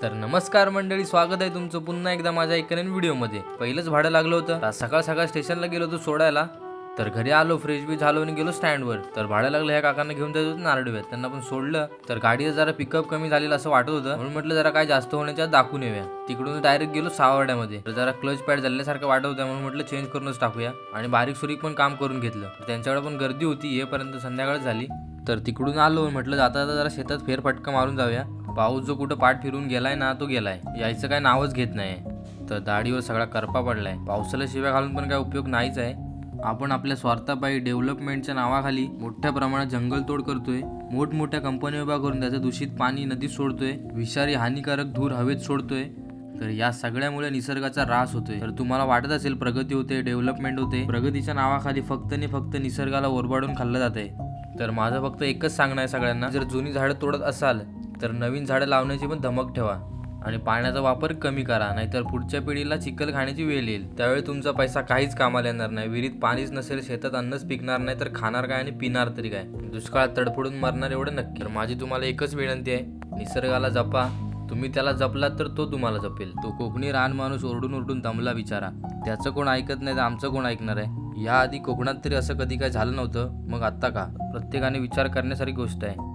तर नमस्कार मंडळी, स्वागत आहे तुमचं पुन्हा एकदा माझ्या एका नवीन व्हिडिओमध्ये. पहिलंच भाडं लागलं होतं. आज सकाळ सकाळ स्टेशनला गेलो होतो सोडायला. तर घरी आलो, फ्रेश बी झालो आणि गेलो स्टँडवर. तर भाडं लागलं, ह्या काकांना घेऊन जायचं होतं नारळीव्यात. त्यांना पण सोडलं. तर गाडीचं जरा पिकअप कमी झालेलं असं वाटत होतं, म्हणून म्हटलं जरा काय जास्त होण्याच्या दाखवून येऊया. तिकडून डायरेक्ट गेलो सावर्ड्यामध्ये. तर जरा क्लच पॅड झाल्यासारखं वाटत होतं, म्हणून म्हटलं चेंज करूनच टाकूया. आणि बारीक सुरीक पण काम करून घेतलं. त्यांच्याकडे पण गर्दी होती, येपर्यंत संध्याकाळ झाली. तर तिकडून आलो, म्हटलं जाता जाता जरा शेतात फेरफटका मारून जाऊया. पाऊस जो कुठं पाठ फिरून गेलाय ना, तो गेलाय, यायचं काय नावच घेत नाही. तर दाढीवर सगळा करपा पडलाय. पावसाला शिव्या घालून पण काय उपयोग नाहीच आहे. आपण आपल्या स्वार्थापायी डेव्हलपमेंटच्या नावाखाली मोठ्या प्रमाणात जंगलतोड करतोय. मोठमोठ्या कंपन्या उभा करून त्याचं दूषित पाणी नदीत सोडतोय. विषारी हानिकारक धूर हवेत सोडतोय. तर या सगळ्यामुळे निसर्गाचा ऱ्हास होतोय. तर तुम्हाला वाटत असेल प्रगती होते, डेव्हलपमेंट होते. प्रगतीच्या नावाखाली फक्त आणि फक्त निसर्गाला ओरबाडून खाल्लं जातंय. तर माझं फक्त एकच सांगणं आहे सगळ्यांना, जर जुनी झाडं तोडत असाल तर नवीन झाडं लावण्याची पण धमक ठेवा. आणि पाण्याचा वापर कमी करा, नाहीतर पुढच्या पिढीला चिखल खाण्याची वेळ येईल. त्यावेळी तुमचा पैसा काहीच कामाला येणार नाही. विहिरीत पाणीच नसेल, शेतात अन्नच पिकणार नाही, तर खाणार काय आणि पिणार तरी काय? दुष्काळात तडफडून मरणार एवढं नक्की. तर माझी तुम्हाला एकच विनंती आहे, निसर्गाला जपा. तुम्ही त्याला जपलात तर तो तुम्हाला जपेल. तो कोकणी रान माणूस ओरडून ओरडून दमला विचारा. त्याचं कोण ऐकत नाही तर आमचं कोण ऐकणार आहे? याआधी कोकणात तरी असं कधी काय झालं नव्हतं, मग आत्ता का? प्रत्येकाने विचार करण्यासारखी गोष्ट आहे.